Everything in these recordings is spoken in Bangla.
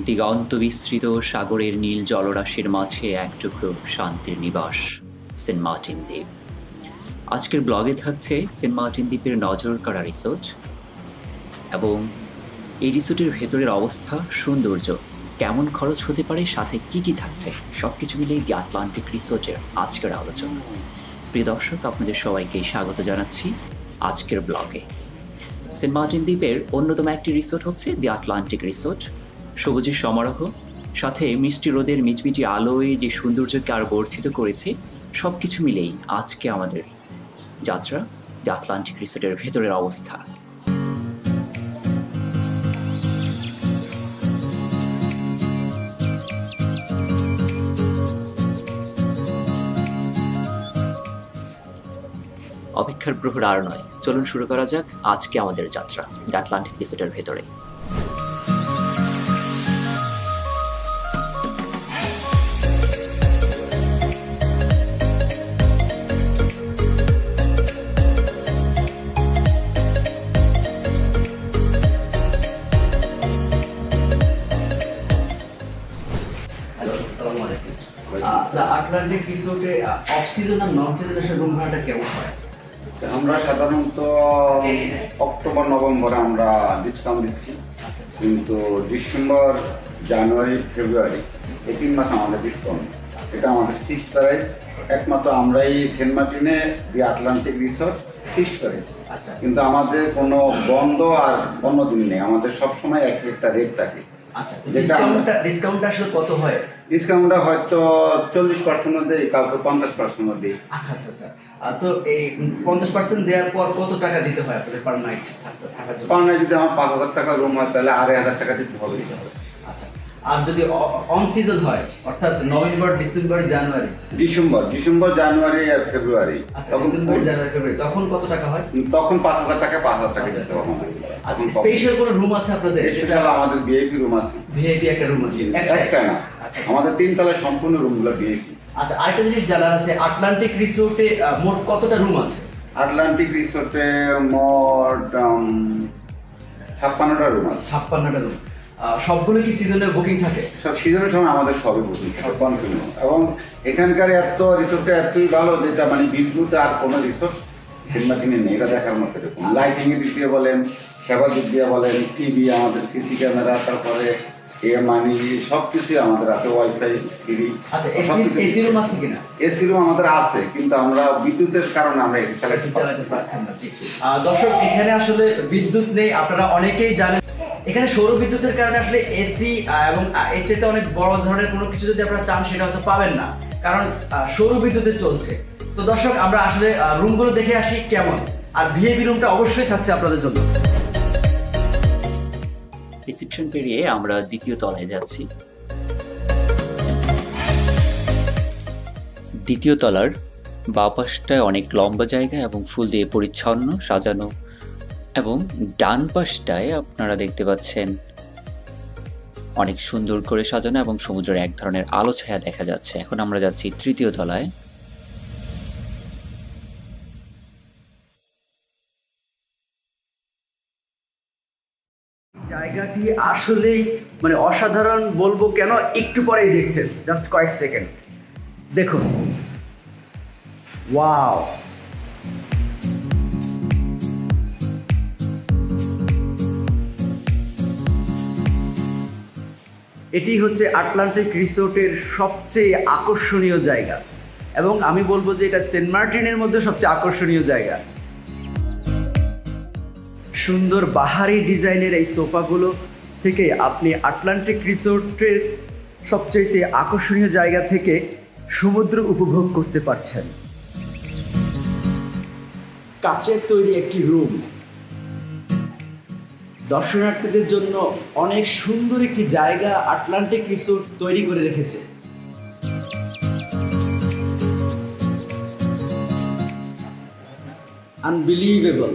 দিগন্ত বিস্তৃত সাগরের নীল জলরাশির মাঝে এক টুকরো শান্তির নিবাস সেন্ট মার্টিন দ্বীপ। আজকের ব্লগে থাকছে সেন্ট মার্টিন দ্বীপের নজর কাড়া রিসোর্ট এবং এই রিসোর্টের ভেতরের অবস্থা, সৌন্দর্য, কেমন খরচ হতে পারে, সাথে কি কি থাকছে, সব কিছু মিলেই দি আটলান্টিক রিসোর্টের আজকের আলোচনা। প্রিয় দর্শক, আপনাদের সবাইকে স্বাগত জানাচ্ছি আজকের ব্লগে। সেন্ট মার্টিন দ্বীপের অন্যতম একটি রিসোর্ট হচ্ছে দি আটলান্টিক রিসোর্ট। সবুজের সমারোহ, সাথে মিষ্টি রোদের মিটমিটি আলোয় যে সৌন্দর্যকে আরও বর্ধিত করেছে, সব কিছু মিলেই আজকে আমাদের যাত্রা দি আটলান্টিক রিসোর্টের ভেতরের অবস্থা। অপেক্ষার প্রহর আর নয়, চলুন শুরু করা যাক আজকে আমাদের যাত্রা দি আটলান্টিক রিসোর্টের ভেতরে। আটলান্টিক রিসোর্টে অফ সিজন আর নন সিজনের রুম ভাড়াটা কেমন হয়? আমরা সাধারণত অক্টোবর নভেম্বরে আমরা ডিসকাউন্ট দিচ্ছি, কিন্তু ডিসেম্বর, জানুয়ারি, ফেব্রুয়ারি এই 3 মাস আমাদের ডিসকাউন্ট। সেটা আমাদের ফিক্সড প্রাইস, একমাত্র আমরাই সেন্ট মার্টিনে দি আটলান্টিক রিসোর্ট ফিক্সড প্রাইস। আচ্ছা, কিন্তু আমাদের কোনো বন্ধ আর অন্য দিন নেই, আমাদের সবসময় এক একটা রেট থাকে। আচ্ছা, ডিসকাউন্টটা আসলে কত হয়? ডিসকাউন্টটা হয়তো 40% দেয়, কাউকে 50% দেয়। আচ্ছা আচ্ছা আচ্ছা। তো এই 50% দেওয়ার পর কত টাকা দিতে হয় আপনাদের পার নাইট থাকার জন্য? পার নাইট যদি আমার 5,000 টাকা রুম হয় তাহলে 2,500 টাকা দিতে হবে। আচ্ছা, আর যদি অন সিজন হয় অর্থাৎ নভেম্বর, ডিসেম্বর, জানুয়ারি? ডিসেম্বর, জানুয়ারি আর ফেব্রুয়ারি। আচ্ছা, ডিসেম্বর, জানুয়ারি, ফেব্রুয়ারি তখন কত টাকা হয়? তখন 5,000 টাকা দিতে হবে। আচ্ছা, স্পেশাল কোনো রুম আছে আপনাদের? স্পেশাল আমাদের ভিআইপি রুম আছে। ভিআইপি একটা রুম আছে? একটা না, আচ্ছা, আমাদের 3 তলায় সম্পূর্ণ রুমগুলো ভিআইপি। আচ্ছা, আরেকটা জিনিস জানার আছে, আটলান্টিক রিসোর্টে মোট কতটা রুম আছে? আটলান্টিক রিসোর্টে মোট 56টা রুম আছে। 56টা রুম। সবগুলো কি সিজনে বুকিং থাকে? সব সিজনের সময় আমাদের সবই বুকিং, সব কন্টিনিউ। এবং এখানকার রিসোর্টটা এতই ভালো যেটা মানে বিদ্যুৎ আর কোনো রিসোর্ট সেন্ট মার্টিনে নেই। এটা দেখার মতো এরকম লাইটিংয়ের দিক দিয়ে বলেন, সেবার দিক দিয়ে বলেন, টিভি, আমাদের সিসি ক্যামেরা, তারপরে মানে সব কিছুই আমাদের আছে, ওয়াইফাই, টিভি। আচ্ছা, এসি রুম আছে কিনা? এসি রুম আমাদের আছে, কিন্তু আমরা বিদ্যুতের কারণে আমরা এসি চালাতে পারছেন না। দর্শক, এখানে আসলে বিদ্যুৎ নেই, আপনারা অনেকেই জানেন। এখানে সৌর বিদ্যুতের কারণে আসলে এসি এবং এর চাইতে অনেক বড় ধরনের কোনো কিছু যদি আপনারা চান সেটা হয়তো পাবেন না, কারণ সৌর বিদ্যুতে চলছে। তো দর্শক, আমরা আসলে রুমগুলো দেখে আসি কেমন, আর ভিআইপি রুমটা অবশ্যই থাকছে আপনাদের জন্য। রিসেপশন পেরিয়ে আমরা দ্বিতীয় তলায় যাচ্ছি। দ্বিতীয় তলার বাঁ পাশটায় অনেক লম্বা জায়গা এবং ফুল দিয়ে পরিচ্ছন্ন সাজানো, এবং ডান পাশটায় আপনারা দেখতে পাচ্ছেন অনেক সুন্দর করে সাজানো এবং সমুদ্রের এক ধরনের আলো ছায়া দেখা যাচ্ছে। এখন আমরা যাচ্ছি তৃতীয় তলায়। জায়গাটি আসলেই মানে অসাধারণ বলবো কেন, একটু পরেই দেখছেন, জাস্ট কয়েক সেকেন্ড দেখুন। ওয়াও, এটি হচ্ছে আটলান্টিক রিসোর্টের সবচেয়ে আকর্ষণীয় জায়গা, এবং আমি বলবো যে এটা সেন্ট মার্টিনের মধ্যে সবচেয়ে আকর্ষণীয় জায়গা। সুন্দর বাহারি ডিজাইনের এই সোফাগুলো থেকে আপনি আটলান্টিক রিসোর্টের সবচেয়ে আকর্ষণীয় জায়গা থেকে সমুদ্র উপভোগ করতে পারছেন। কাচের তৈরি একটি রুম দর্শনার্থীদের জন্য অনেক সুন্দর একটি জায়গা আটলান্টিক রিসোর্ট তৈরি করে রেখেছে। আনবিলিভেবল।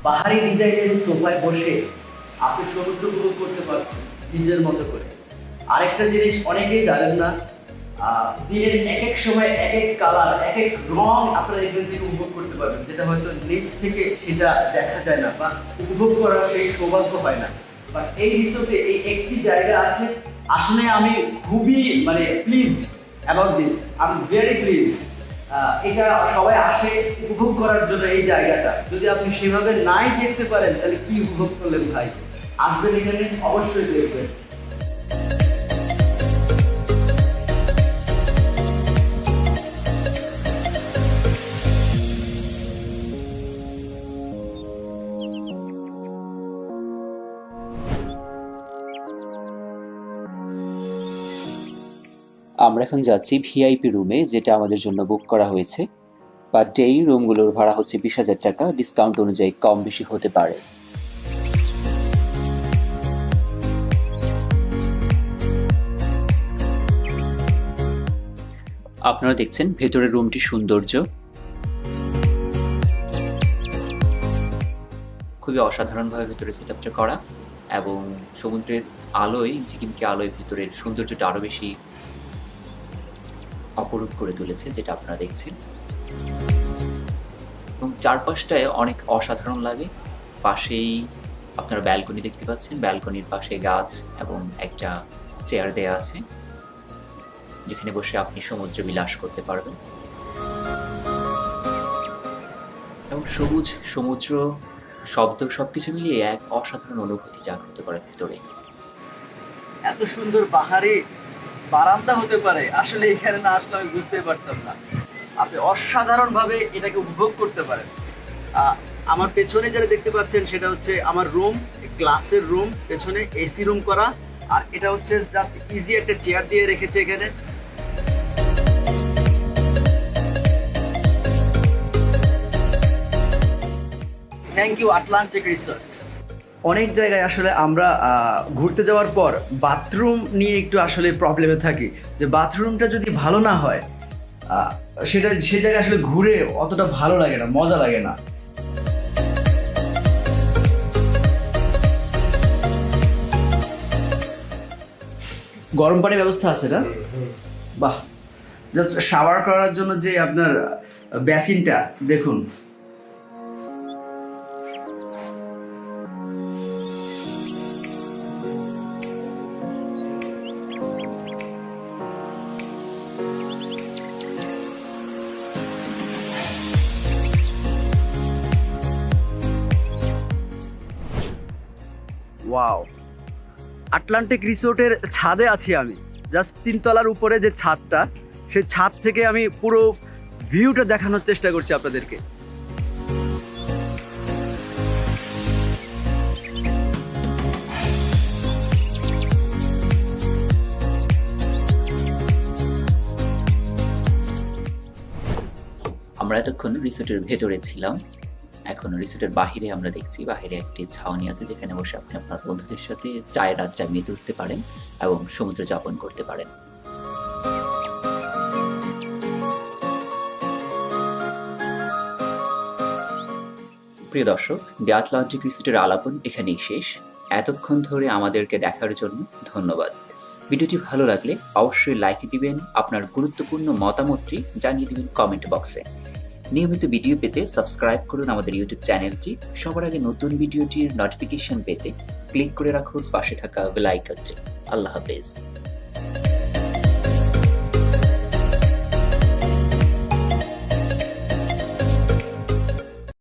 পাহাড়ি ডিজাইনের সোফায় বসে আপনি সমুদ্র উপভোগ করতে পারছেন নিজের মতো করে। আরেকটা জিনিস অনেকেই জানেন না, দিনের এক এক সময় এক এক কালার, এক এক রং আপনারা এখান থেকে উপভোগ করতে পারবেন, যেটা হয়তো নিচ থেকে সেটা দেখা যায় না বা উপভোগ করার সেই সৌভাগ্য হয় না। বা এই রিসোর্টে এই একটি জায়গা আছে, আসলে আমি খুবই pleased about this, I am very pleased. এটা সবাই আসে উপভোগ করার জন্য এই জায়গাটা। যদি আপনি সেভাবে নাই দেখতে পারেন তাহলে কি উপভোগ করলেন ভাই? আসবেন এখানে, অবশ্যই দেখবেন। আমরা এখন যাচ্ছি ভিআইপি রুমে, যেটা আমাদের জন্য বুক করা হয়েছে। পার ডে রুমগুলোর ভাড়া হচ্ছে 20,000 টাকা, ডিসকাউন্ট অনুযায়ী কম বেশি হতে পারে। আপনারা দেখছেন ভেতরের রুমটির সৌন্দর্য, খুবই অসাধারণভাবে ভেতরে সেটআপটা করা, এবং সমুদ্রের আলোয়, ঝিকিমিকি আলোয় ভেতরের সৌন্দর্যটা আরও বেশি অপরূপ করে তুলেছে, যেটা আপনারা দেখছেন। এবং চারপাশটায় অনেক অসাধারণ লাগে। পাশেই আপনারা ব্যালকনি দেখতে পাচ্ছেন, ব্যালকনির পাশে গাছ এবং একটা চেয়ার দেয়া আছে, যেখানে বসে আপনি সমুদ্রে বিলাস করতে পারবেন। এবং সবুজ, সমুদ্র, শব্দ সবকিছু মিলিয়ে এক অসাধারণ অনুভূতি জাগ্রত করে ভেতরে। এত সুন্দর বাহারি বারান্দা হতে পারে, আসলে এখানে না আসলে আমি বুঝতে পারতাম না। আপনি অসাধারণভাবে এটাকে উপভোগ করতে পারেন। আমার পেছনে যেটা দেখতে পাচ্ছেন সেটা হচ্ছে আমার রুম, গ্লাসের রুম, পেছনে এসি রুম করা, আর এটা হচ্ছে জাস্ট ইজি একটা চেয়ার দিয়ে রেখেছে এখানে। Thank you Atlantic resort. অনেক জায়গায় আসলে আমরা ঘুরতে যাওয়ার পর বাথরুম নিয়ে একটু আসলে প্রবলেমে থাকি, যে বাথরুমটা যদি ভালো না হয় সে জায়গায় আসলে ঘুরে অতটা ভালো লাগে না, মজা লাগে না। গরম পানির ব্যবস্থা আছে না? বাহ, জাস্ট শাওয়ার করার জন্য যে আপনার বেসিনটা দেখুন। ওয়াও, আটলান্টিক রিসোর্টের ছাদে আছি আমি। জাস্ট 3 তলার উপরে যে ছাদটা, সেই ছাদ থেকে আমি পুরো ভিউটা দেখানোর চেষ্টা করছি আপনাদেরকে। আমরা এতক্ষণ রিসোর্টের ভেতরে ছিলাম, এখন রিসোর্টের বাহিরে আমরা দেখছি, বাহিরে একটি ছাউনি আছে, যেখানে বসে আপনি আপনার বন্ধুদের সাথে চায়ের আড্ডা মেতে উঠতে পারেন এবং সমুদ্র যাপন করতে পারেন। প্রিয় দর্শক, দি আটলান্টিক রিসোর্টের আলাপন এখানেই শেষ। এতক্ষণ ধরে আমাদেরকে দেখার জন্য ধন্যবাদ। ভিডিওটি ভালো লাগলে অবশ্যই লাইক দিবেন, আপনার গুরুত্বপূর্ণ মতামতটি জানিয়ে দিবেন কমেন্ট বক্সে। নিয়মিত ভিডিও পেতে সাবস্ক্রাইব করুন আমাদের ইউটিউব চ্যানেলটি। সবার আগে নতুন ভিডিওটির নোটিফিকেশন পেতে ক্লিক করে রাখুন পাশে থাকা বেল আইকনটি। আল্লাহ হাফেজ।